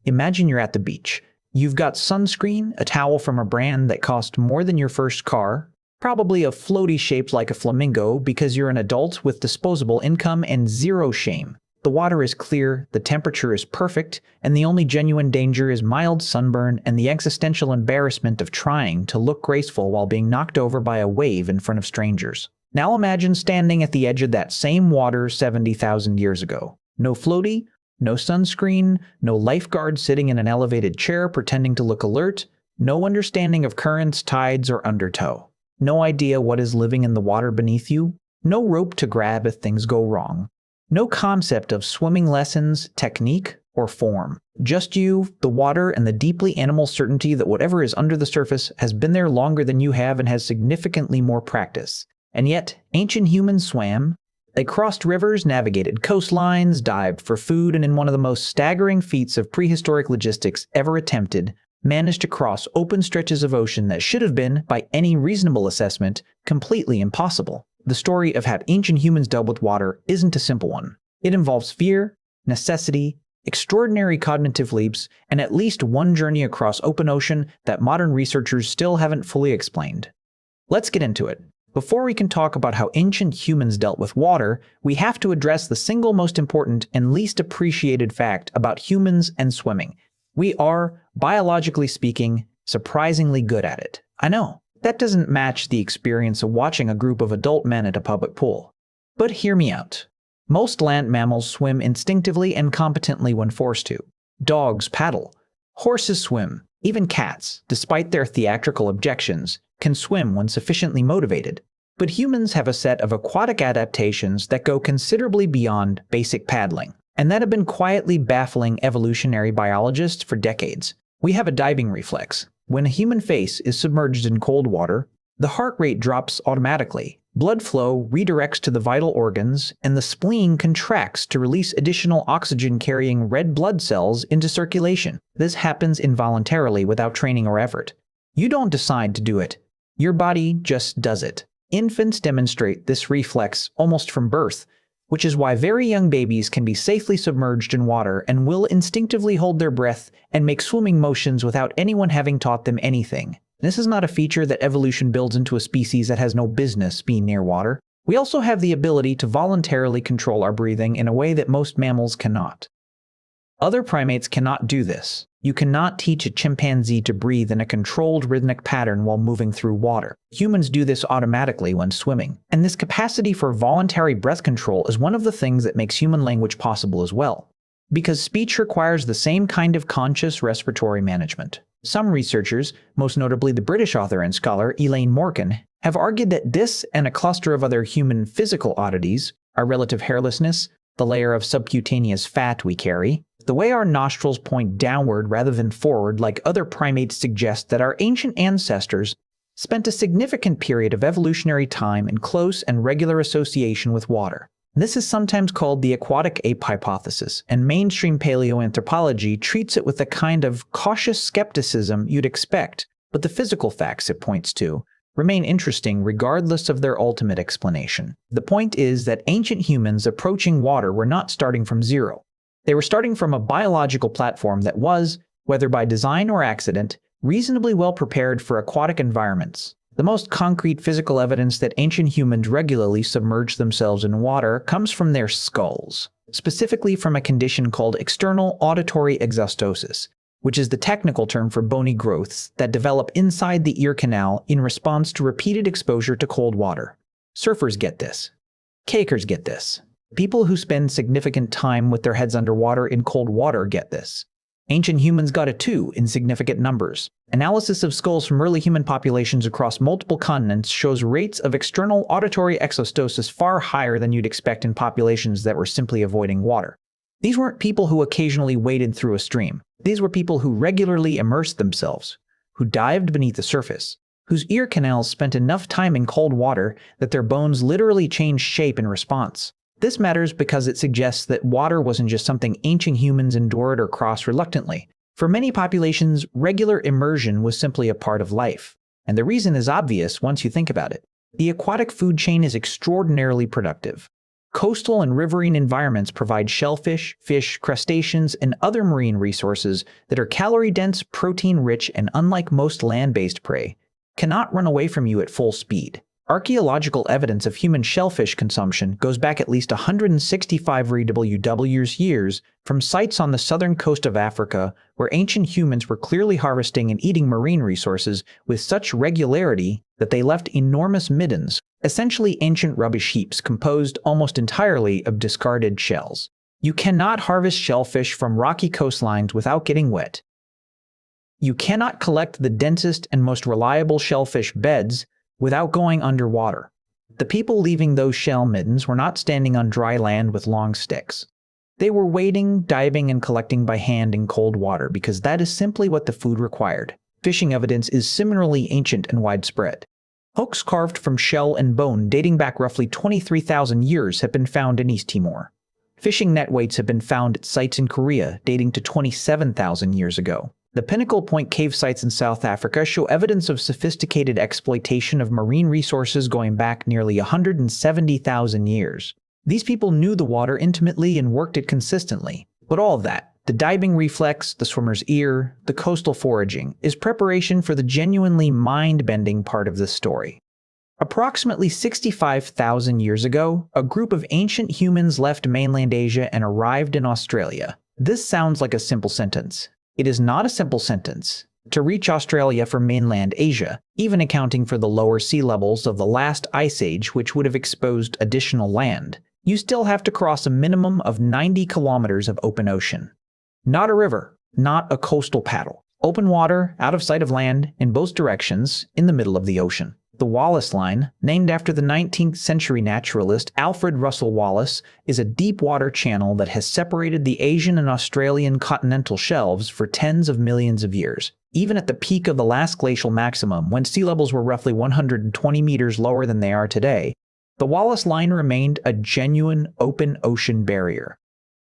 Imagine you're at the beach. You've got sunscreen, a towel from a brand that cost more than your first car, probably a floaty shaped like a flamingo because you're an adult with disposable income and zero shame. The water is clear, the temperature is perfect, and the only genuine danger is mild sunburn and the existential embarrassment of trying to look graceful while being knocked over by a wave in front of strangers. Now imagine standing at the edge of that same water 70,000 years ago. No floaty, no sunscreen, no lifeguard sitting in an elevated chair pretending to look alert, no understanding of currents, tides, or undertow. No idea what is living in the water beneath you, no rope to grab if things go wrong. No concept of swimming lessons, technique, or form. Just you, the water, and the deeply animal certainty that whatever is under the surface has been there longer than you have and has significantly more practice. And yet, ancient humans swam. They crossed rivers, navigated coastlines, dived for food, and in one of the most staggering feats of prehistoric logistics ever attempted, managed to cross open stretches of ocean that should have been, by any reasonable assessment, completely impossible. The story of how ancient humans dealt with water isn't a simple one. It involves fear, necessity, extraordinary cognitive leaps, and at least one journey across open ocean that modern researchers still haven't fully explained. Let's get into it. Before we can talk about how ancient humans dealt with water, we have to address the single most important and least appreciated fact about humans and swimming. We are, biologically speaking, surprisingly good at it. I know. That doesn't match the experience of watching a group of adult men at a public pool. But hear me out. Most land mammals swim instinctively and competently when forced to. Dogs paddle. Horses swim. Even cats, despite their theatrical objections, can swim when sufficiently motivated. But humans have a set of aquatic adaptations that go considerably beyond basic paddling, and that have been quietly baffling evolutionary biologists for decades. We have a diving reflex. When a human face is submerged in cold water, the heart rate drops automatically, blood flow redirects to the vital organs, and the spleen contracts to release additional oxygen-carrying red blood cells into circulation. This happens involuntarily without training or effort. You don't decide to do it. Your body just does it. Infants demonstrate this reflex almost from birth, which is why very young babies can be safely submerged in water and will instinctively hold their breath and make swimming motions without anyone having taught them anything. This is not a feature that evolution builds into a species that has no business being near water. We also have the ability to voluntarily control our breathing in a way that most mammals cannot. Other primates cannot do this. You cannot teach a chimpanzee to breathe in a controlled rhythmic pattern while moving through water. Humans do this automatically when swimming. And this capacity for voluntary breath control is one of the things that makes human language possible as well. Because speech requires the same kind of conscious respiratory management. Some researchers, most notably the British author and scholar Elaine Morgan, have argued that this and a cluster of other human physical oddities, our relative hairlessness, the layer of subcutaneous fat we carry, the way our nostrils point downward rather than forward like other primates suggest that our ancient ancestors spent a significant period of evolutionary time in close and regular association with water. This is sometimes called the aquatic ape hypothesis, and mainstream paleoanthropology treats it with the kind of cautious skepticism you'd expect, but the physical facts it points to remain interesting regardless of their ultimate explanation. The point is that ancient humans approaching water were not starting from zero. They were starting from a biological platform that was, whether by design or accident, reasonably well prepared for aquatic environments. The most concrete physical evidence that ancient humans regularly submerged themselves in water comes from their skulls, specifically from a condition called external auditory exostosis, which is the technical term for bony growths that develop inside the ear canal in response to repeated exposure to cold water. Surfers get this. Kayakers get this. People who spend significant time with their heads underwater in cold water get this. Ancient humans got it too, in significant numbers. Analysis of skulls from early human populations across multiple continents shows rates of external auditory exostosis far higher than you'd expect in populations that were simply avoiding water. These weren't people who occasionally waded through a stream. These were people who regularly immersed themselves, who dived beneath the surface, whose ear canals spent enough time in cold water that their bones literally changed shape in response. This matters because it suggests that water wasn't just something ancient humans endured or crossed reluctantly. For many populations, regular immersion was simply a part of life. And the reason is obvious once you think about it. The aquatic food chain is extraordinarily productive. Coastal and riverine environments provide shellfish, fish, crustaceans, and other marine resources that are calorie-dense, protein-rich, and unlike most land-based prey, cannot run away from you at full speed. Archaeological evidence of human shellfish consumption goes back at least 165 years from sites on the southern coast of Africa where ancient humans were clearly harvesting and eating marine resources with such regularity that they left enormous middens, essentially ancient rubbish heaps composed almost entirely of discarded shells. You cannot harvest shellfish from rocky coastlines without getting wet. You cannot collect the densest and most reliable shellfish beds without going underwater. The people leaving those shell middens were not standing on dry land with long sticks. They were wading, diving, and collecting by hand in cold water because that is simply what the food required. Fishing evidence is similarly ancient and widespread. Hooks carved from shell and bone dating back roughly 23,000 years have been found in East Timor. Fishing net weights have been found at sites in Korea dating to 27,000 years ago. The Pinnacle Point cave sites in South Africa show evidence of sophisticated exploitation of marine resources going back nearly 170,000 years. These people knew the water intimately and worked it consistently. But all of that, the diving reflex, the swimmer's ear, the coastal foraging, is preparation for the genuinely mind-bending part of this story. Approximately 65,000 years ago, a group of ancient humans left mainland Asia and arrived in Australia. This sounds like a simple sentence. It is not a simple sentence. To reach Australia from mainland Asia, even accounting for the lower sea levels of the last ice age which would have exposed additional land, you still have to cross a minimum of 90 kilometers of open ocean. Not a river, not a coastal paddle. Open water, out of sight of land, in both directions, in the middle of the ocean. The Wallace Line, named after the 19th century naturalist Alfred Russel Wallace, is a deep water channel that has separated the Asian and Australian continental shelves for tens of millions of years. Even at the peak of the last glacial maximum, when sea levels were roughly 120 meters lower than they are today, the Wallace Line remained a genuine open ocean barrier.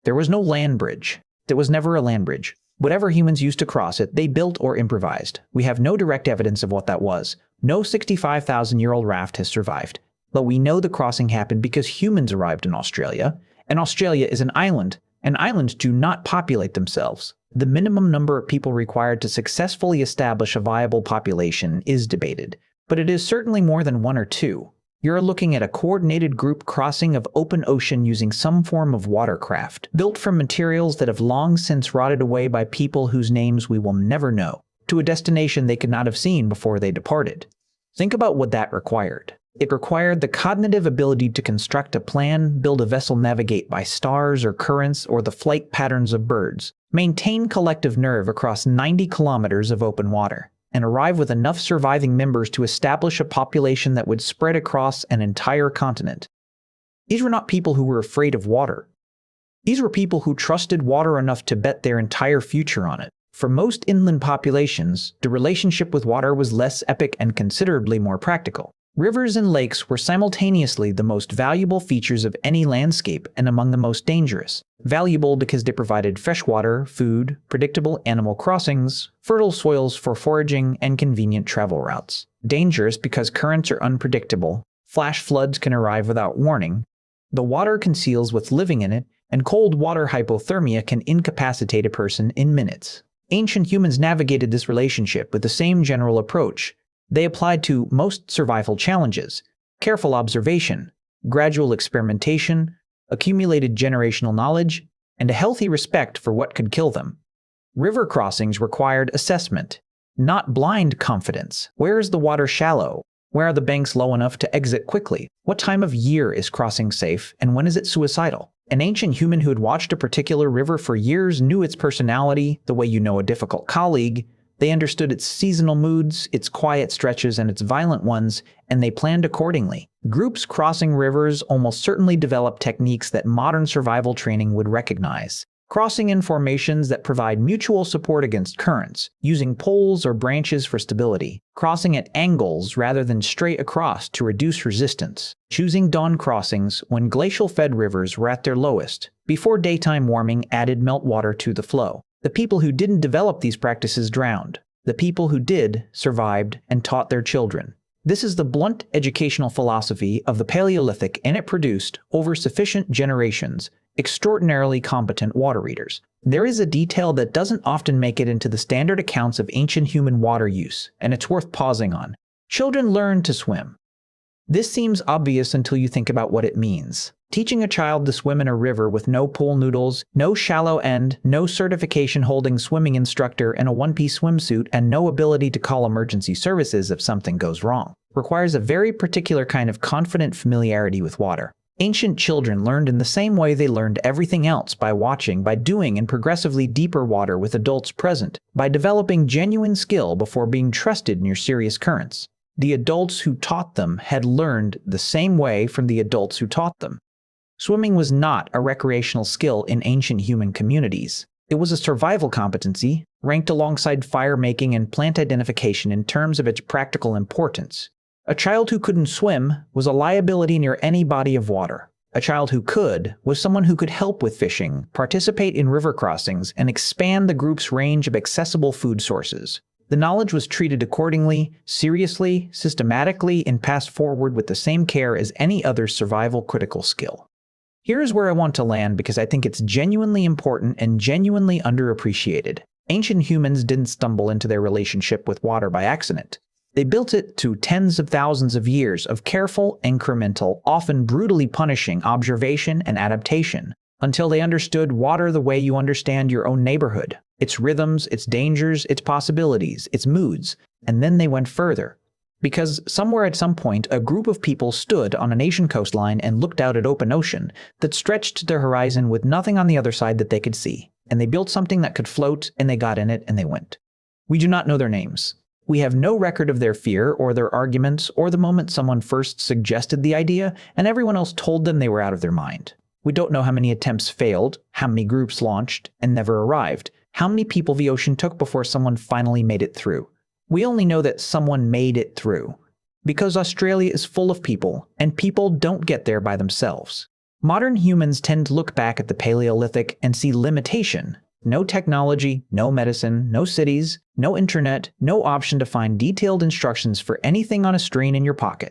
There was no land bridge. There was never a land bridge. Whatever humans used to cross it, they built or improvised. We have no direct evidence of what that was. No 65,000-year-old raft has survived. But we know the crossing happened because humans arrived in Australia, and Australia is an island, and islands do not populate themselves. The minimum number of people required to successfully establish a viable population is debated, but it is certainly more than one or two. You're looking at a coordinated group crossing of open ocean using some form of watercraft, built from materials that have long since rotted away by people whose names we will never know, to a destination they could not have seen before they departed. Think about what that required. It required the cognitive ability to construct a plan, build a vessel, navigate by stars or currents or the flight patterns of birds, maintain collective nerve across 90 kilometers of open water, and arrive with enough surviving members to establish a population that would spread across an entire continent. These were not people who were afraid of water. These were people who trusted water enough to bet their entire future on it. For most inland populations, the relationship with water was less epic and considerably more practical. Rivers and lakes were simultaneously the most valuable features of any landscape and among the most dangerous. Valuable because they provided fresh water, food, predictable animal crossings, fertile soils for foraging, and convenient travel routes. Dangerous because currents are unpredictable, flash floods can arrive without warning, the water conceals what's living in it, and cold water hypothermia can incapacitate a person in minutes. Ancient humans navigated this relationship with the same general approach. They applied to most survival challenges: careful observation, gradual experimentation, accumulated generational knowledge, and a healthy respect for what could kill them. River crossings required assessment, not blind confidence. Where is the water shallow? Where are the banks low enough to exit quickly? What time of year is crossing safe, and when is it suicidal? An ancient human who had watched a particular river for years knew its personality the way you know a difficult colleague. They understood its seasonal moods, its quiet stretches, and its violent ones, and they planned accordingly. Groups crossing rivers almost certainly developed techniques that modern survival training would recognize. Crossing in formations that provide mutual support against currents, using poles or branches for stability. Crossing at angles rather than straight across to reduce resistance. Choosing dawn crossings when glacial-fed rivers were at their lowest, before daytime warming added meltwater to the flow. The people who didn't develop these practices drowned. The people who did survived and taught their children. This is the blunt educational philosophy of the Paleolithic, and it produced, over sufficient generations, extraordinarily competent water readers. There is a detail that doesn't often make it into the standard accounts of ancient human water use, and it's worth pausing on. Children learn to swim. This seems obvious until you think about what it means. Teaching a child to swim in a river with no pool noodles, no shallow end, no certification-holding swimming instructor in a one-piece swimsuit, and no ability to call emergency services if something goes wrong requires a very particular kind of confident familiarity with water. Ancient children learned in the same way they learned everything else, by watching, by doing in progressively deeper water with adults present, by developing genuine skill before being trusted near serious currents. The adults who taught them had learned the same way from the adults who taught them. Swimming was not a recreational skill in ancient human communities. It was a survival competency, ranked alongside fire-making and plant identification in terms of its practical importance. A child who couldn't swim was a liability near any body of water. A child who could was someone who could help with fishing, participate in river crossings, and expand the group's range of accessible food sources. The knowledge was treated accordingly, seriously, systematically, and passed forward with the same care as any other survival critical skill. Here's where I want to land, because I think it's genuinely important and genuinely underappreciated. Ancient humans didn't stumble into their relationship with water by accident. They built it through tens of thousands of years of careful, incremental, often brutally punishing observation and adaptation, until they understood water the way you understand your own neighborhood, its rhythms, its dangers, its possibilities, its moods, and then they went further. Because somewhere at some point, a group of people stood on an Asian coastline and looked out at open ocean that stretched to the horizon with nothing on the other side that they could see, and they built something that could float, and they got in it, and they went. We do not know their names. We have no record of their fear or their arguments or the moment someone first suggested the idea and everyone else told them they were out of their mind. We don't know how many attempts failed, how many groups launched and never arrived, how many people the ocean took before someone finally made it through. We only know that someone made it through. Because Australia is full of people, and people don't get there by themselves. Modern humans tend to look back at the Paleolithic and see limitation. No technology, no medicine, no cities, no internet, no option to find detailed instructions for anything on a screen in your pocket.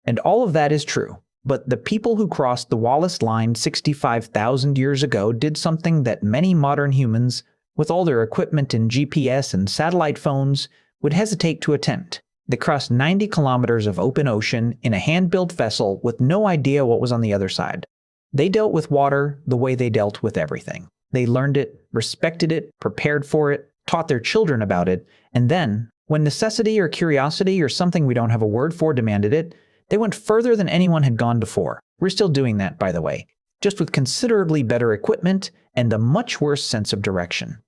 And all of that is true. But the people who crossed the Wallace Line 65,000 years ago did something that many modern humans, with all their equipment and GPS and satellite phones, would hesitate to attempt. They crossed 90 kilometers of open ocean in a hand-built vessel with no idea what was on the other side. They dealt with water the way they dealt with everything. They learned it, respected it, prepared for it, taught their children about it, and then, when necessity or curiosity or something we don't have a word for demanded it, they went further than anyone had gone before. We're still doing that, by the way, just with considerably better equipment and a much worse sense of direction.